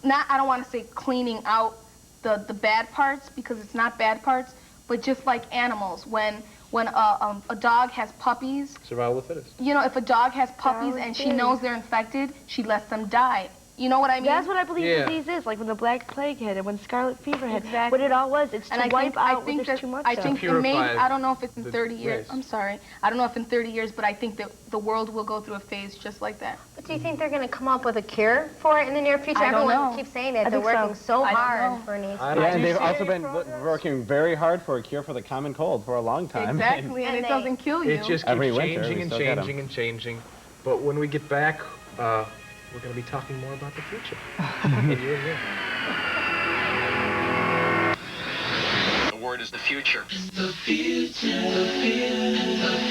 I don't want to say cleaning out the bad parts, because it's not bad parts, but just like animals, when a dog has puppies. Survival of the fittest. You know, if a dog has puppies and she knows they're infected, she lets them die. You know what I mean? That's what I believe disease is, like when the Black Plague hit and when Scarlet Fever hit. Exactly. What it all was, it's to wipe out what there's too much of. I think maybe, I don't know if it's in 30 years. I'm sorry. I don't know if in 30 years, but I think that the world will go through a phase just like that. But do you think they're going to come up with a cure for it in the near future? Everyone keeps saying that. They're working so hard for an AIDS. Yeah, and they've also been working very hard for a cure for the common cold for a long time. Exactly, and it doesn't kill you. It just keeps changing and changing and changing. But when we get back, we're going to be talking more about the future. The word is the future. The future, the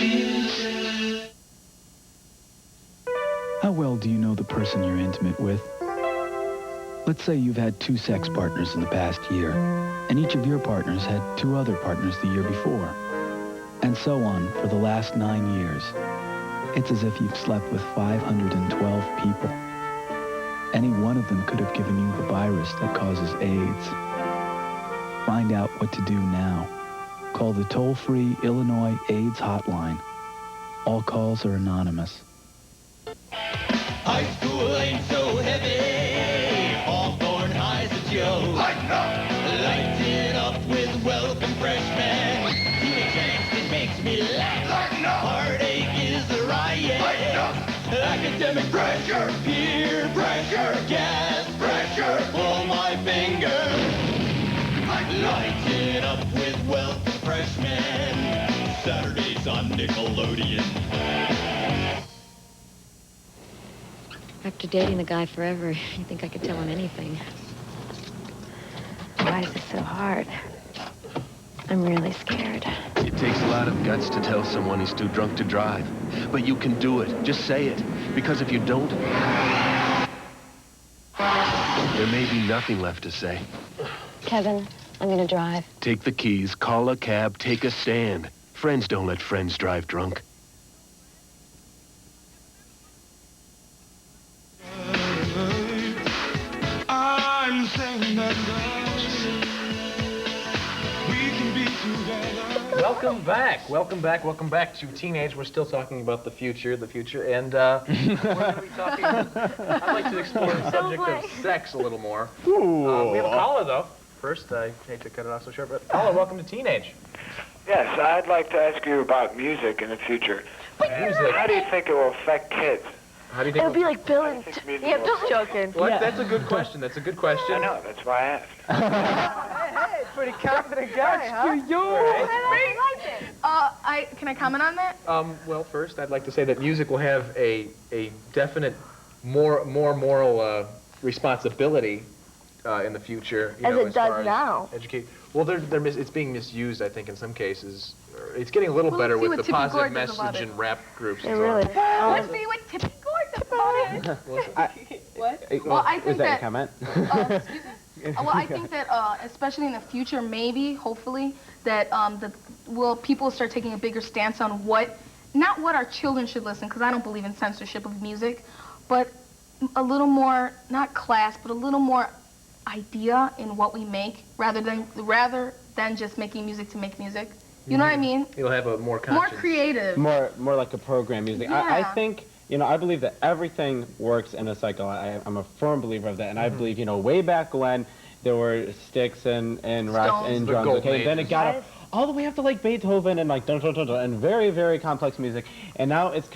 future. How well do you know the person you're intimate with? Let's say you've had 2 sex partners in the past year, and each of your partners had 2 other partners the year before, and so on for the last 9 years. It's as if you've slept with 512 people. Any one of them could have given you the virus that causes AIDS. Find out what to do now. Call the toll-free Illinois AIDS hotline. All calls are anonymous. High school ain't so heavy. Hawthorne High's a joke. Lighten up! Light it up with welcome freshmen. Teenage angst, it makes me laugh. Lighten up! Heartache is a riot. Lighten up! Academic pressure, peer pressure, gas pressure. anger. Lighten up with welcome freshmen. Saturdays on Nickelodeon. After dating the guy forever, you think I could tell him anything. Why is this so hard? I'm really scared. It takes a lot of guts to tell someone he's too drunk to drive. But you can do it. Just say it. Because if you don't, there may be nothing left to say. Kevin, I'm gonna drive. Take the keys, call a cab, take a stand. Friends don't let friends drive drunk. I'm saying that we can be together. Welcome back. Welcome back. Welcome back to Teenage. We're still talking about the future, and we're going to be talking. I'd like to explore the subject of sex a little more. We have a caller, though. First, I hate to cut it off so short, but caller, welcome to Teenage. Yes, I'd like to ask you about music in the future. Music. How do you think it will affect kids? How do you think It'll be like Bill and... Yeah, Bill's joking. Well, that's a good question. That's a good question. I know, that's why I asked. Hey, pretty confident guy, huh? Can I comment on that? Well, first, I'd like to say that music will have a definite more moral responsibility in the future. As it does now. Educate. Well, it's being misused, I think, in some cases. It's getting a little better with the positive message and rap groups. It really. Let's see what Tippy Gore does about it. What? Well, I think was that a comment? Excuse me? Well, I think that especially in the future, maybe, hopefully, that people start taking a bigger stance on not what our children should listen, because I don't believe in censorship of music, but a little more, not class, but a little more idea in what we make, rather than just making music to make music. You know what I mean? It'll have a more conscious. More creative. More like a program music. Yeah. I think, I believe that everything works in a cycle. I'm a firm believer of that, and I believe, way back when there were sticks and rocks and drums, okay? Then it got all the way up to like Beethoven and like dun, dun, dun, dun, and very, very complex music. And now it's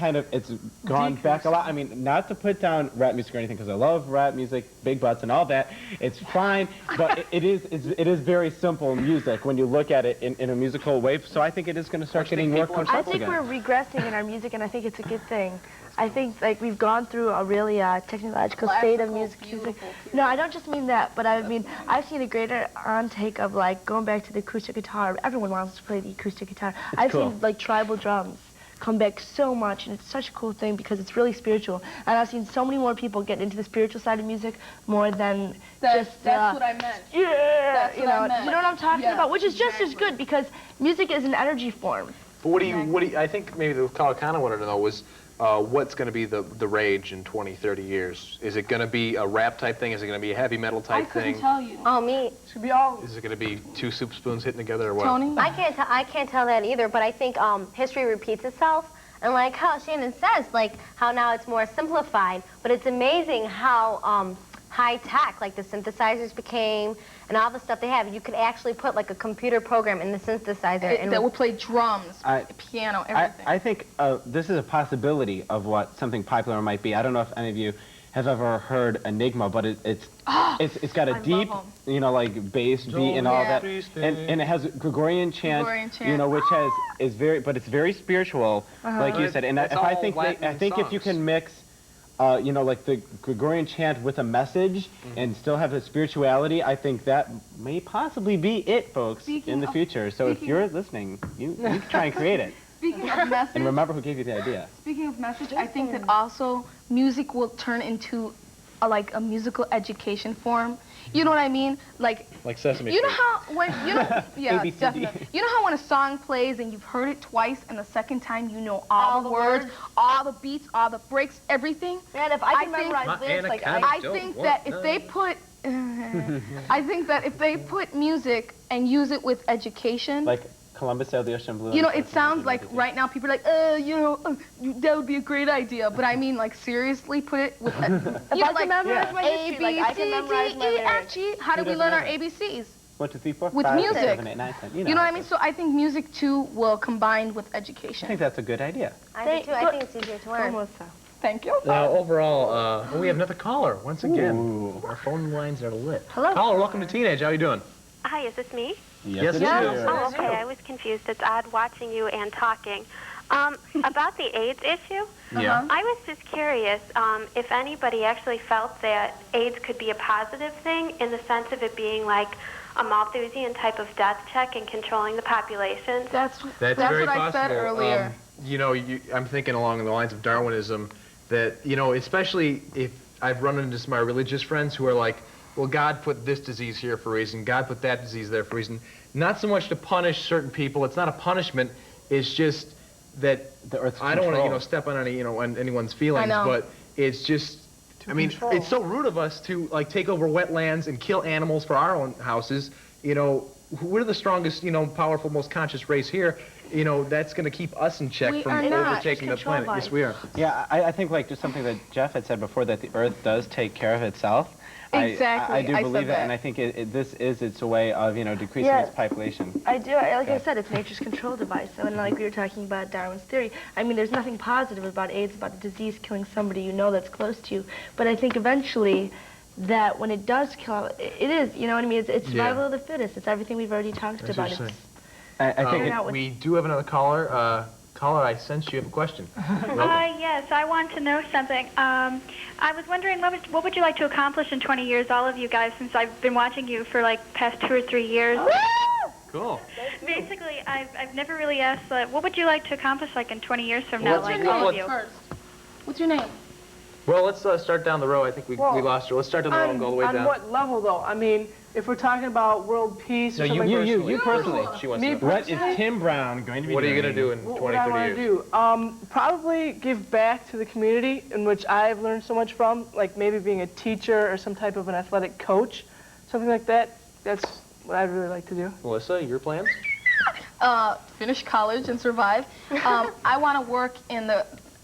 gone back a lot. I mean, not to put down rap music or anything, because I love rap music, big butts and all that. It's fine, but it is very simple music when you look at it in a musical way. So I think it is going to start getting more conceptual again. I think we're regressing in our music, and I think it's a good thing. I think we've gone through a really technological state of music. No, I don't just mean that, but I mean I've seen a greater intake of going back to the acoustic guitar. Everyone wants to play the acoustic guitar. I've seen tribal drums come back so much, and it's such a cool thing because it's really spiritual. And I've seen so many more people get into the spiritual side of music more than that's what I meant. Yeah, you know what I'm talking about, which is just as good because music is an energy form. But what do you? I think maybe the caller kind of wanted to know was. What's going to be the rage in 20, 30 years? Is it going to be a rap type thing? Is it going to be a heavy metal type thing? I couldn't tell you. Oh, me. Should be all. Is it going to be two soup spoons hitting together or what? Tony? I can't tell that either, but I think history repeats itself. And like how Shannon says, how now it's more simplified, but it's amazing how high tech, like the synthesizers became, and all the stuff they have. You could actually put a computer program in the synthesizer that would play drums, piano, everything. I think this is a possibility of what something popular might be. I don't know if any of you have ever heard Enigma, but it's got a deep, bass beat and all that, and it has Gregorian chant, which is very spiritual, like you said. And I think if you can mix. The Gregorian chant with a message and still have the spirituality, I think that may possibly be it, folks, in the future. So if you're listening, you can try and create it. Speaking of message... And remember who gave you the idea. Speaking of message, I think that also music will turn into a musical education form. You know what I mean? Like Sesame Street. You know how when yeah, definitely. You know how when a song plays and you've heard it twice and the second time you know all the words, all the beats, all the breaks, everything? Man, if I can memorize lyrics I think that if they put I think that if they put music and use it with education, Columbus sailed the ocean blue. It sounds like right now people are like, that would be a great idea. But I mean, seriously, put it with, I can memorize my history. I can memorize my lyrics. How do we learn our ABCs? 1, 2, 3, 4, with 5, music. 7, 8, 9, 10. You know what I mean? So I think music too will combine with education. I think that's a good idea. I do too. I think it's easier to learn. Thank you. Overall, we have another caller once again. Our phone lines are lit. Hello. Caller, welcome to Teenage. How you doing? Hi, is this me? Yes, it is. Oh, okay. I was confused. It's odd watching you and talking. About the AIDS issue, Yeah. I was just curious if anybody actually felt that AIDS could be a positive thing in the sense of it being like a Malthusian type of death check and controlling the population. That's very what possible. I said earlier. I'm thinking along the lines of Darwinism that, especially if I've run into some of my religious friends who are like, well, God put this disease here for a reason, God put that disease there for a reason. Not so much to punish certain people. It's not a punishment. It's just that I don't want to, step on any, on anyone's feelings, but it's just, it's so rude of us to take over wetlands and kill animals for our own houses. We're the strongest, powerful, most conscious race here. That's going to keep us in check from overtaking the planet. Yes, we are. Yeah, I think just something that Jeff had said before, that the Earth does take care of itself. Exactly. I do believe it, and I think this is its way of, decreasing its population. I do. Like I said, it's nature's control device. And like we were talking about Darwin's theory, there's nothing positive about AIDS, about a disease killing somebody that's close to you. But I think eventually that when it does kill, it is, it's survival of the fittest. It's everything we've already talked about. I think we do have another caller. Caller, I sense you have a question. Yes, I want to know something. I was wondering, what would you like to accomplish in 20 years, all of you guys, since I've been watching you for past 2 or 3 years? Cool. Basically, I've never really asked, what would you like to accomplish in 20 years from now, all of you? What's your name? Well, let's start down the row. I think we lost her. Let's start down the row and go all the way down. On what level, though? If we're talking about world peace or something you personally. She wants Me to know. What is Tim Brown going to be doing? What are you going to do in 20, 30 years? What I want to do? Probably give back to the community in which I've learned so much from, like maybe being a teacher or some type of an athletic coach, something like that. That's what I'd really like to do. Melissa, your plans? Finish college and survive. I want to work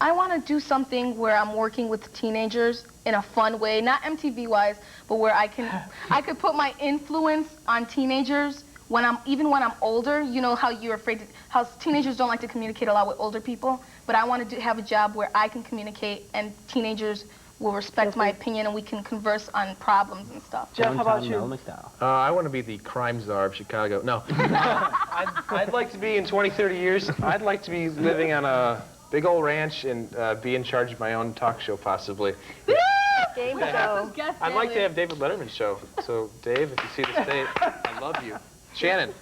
I want to do something where I'm working with teenagers in a fun way, not MTV-wise, but where I could put my influence on teenagers even when I'm older. You know how you're afraid how teenagers don't like to communicate a lot with older people, but I want to have a job where I can communicate and teenagers will respect my opinion and we can converse on problems and stuff. Jeff, how about you? I want to be the crime czar of Chicago. No. I'd like to be in 20, 30 years, I'd like to be living on a big old ranch and be in charge of my own talk show, possibly. Game show. I'd like to have David Letterman's show. So, Dave, if you see this tape, I love you. Shannon.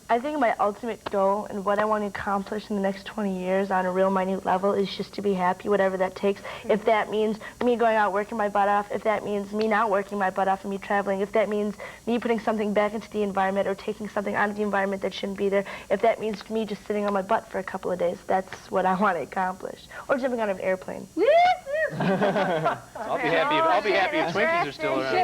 I think my ultimate goal and what I want to accomplish in the next 20 years on a real minute level is just to be happy, whatever that takes. If that means me going out working my butt off, if that means me not working my butt off and me traveling, if that means me putting something back into the environment or taking something out of the environment that shouldn't be there, if that means me just sitting on my butt for a couple of days, that's what I want to accomplish. Or jumping out of an airplane. I'll be happy if Twinkies are still around.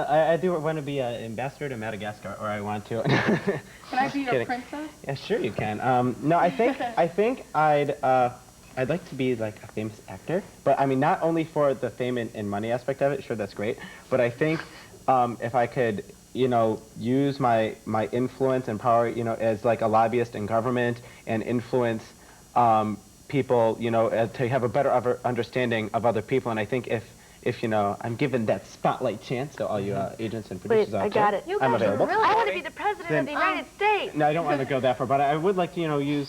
I do want to be an ambassador to Madagascar, or I want to. Can I be your princess? Yeah, sure you can. No, I think I'd like to be like a famous actor, but not only for the fame and money aspect of it. Sure, that's great. But I think if I could, use my influence and power, as like a lobbyist in government and influence people, to have a better understanding of other people. And I think if I'm given that spotlight chance to all you agents and producers out there, I got it. I'm available. I want to be the president of the United States. No, I don't want to go that far, but I would like to, use,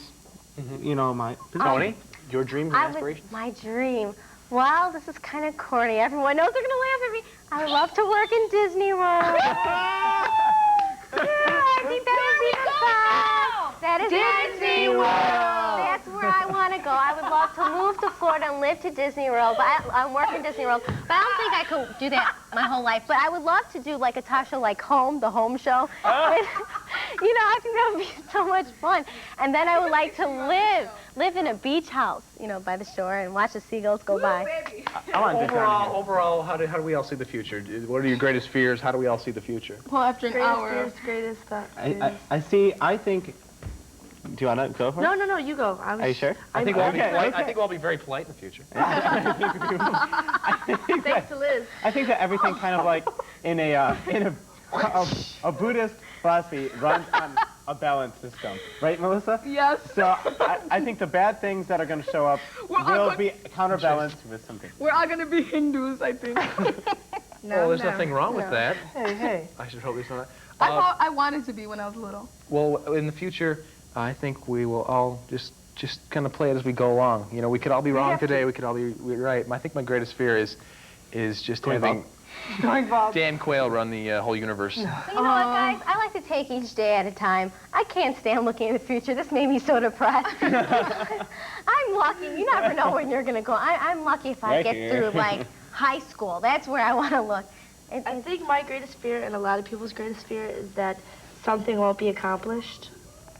my... Tony, your dreams and aspirations? My dream. Well, this is kind of corny. Everyone knows they're going to laugh at me. I would love to work in Disney World. I think that would be fun. That is Disney World. That's where I want to go. I would love to move to Florida and live to Disney World. But I'm working Disney World. But I don't think I could do that my whole life. But I would love to do like a talk show like Home, the Home Show. I think that would be so much fun. And then I would like to live in a beach house, by the shore and watch the seagulls go by. Overall, how do we all see the future? What are your greatest fears? How do we all see the future? Well, after an hour. Greatest thought. I think... Do you want to go for it? No, you go. Are you sure? I think we'll be very polite in the future. Thanks to Liz. I think that everything kind of like in a Buddhist philosophy runs on a balanced system. Right, Melissa? Yes. So I think the bad things that are going to show up will be counterbalanced with something. We're all going to be Hindus, I think. Well, there's nothing wrong with that. Hey, hey. I should hope there's not. I wanted to be when I was little. Well, in the future, I think we will all just kind of play it as we go along. You know, we could all be wrong today. We could all be right. I think my greatest fear is just having Dan Quayle run the whole universe. So you know what, guys? I like to take each day at a time. I can't stand looking in the future. This made me so depressed. I'm lucky. You never know when you're going to go. I'm lucky if I get through, like, high school. That's where I want to look. I think my greatest fear, and a lot of people's greatest fear, is that something won't be accomplished.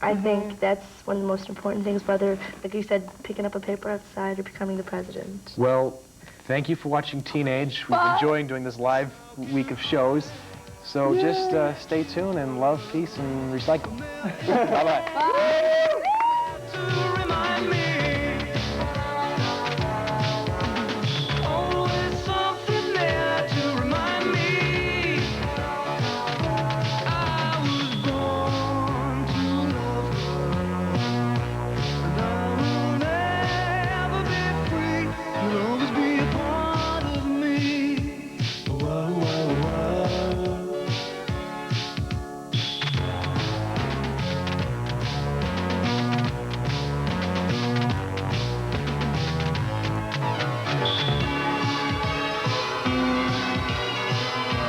I think that's one of the most important things, whether, like you said, picking up a paper outside or becoming the president. Well, thank you for watching Teenage. We've been enjoying doing this live week of shows. So just stay tuned and love, peace, and recycle. Bye-bye.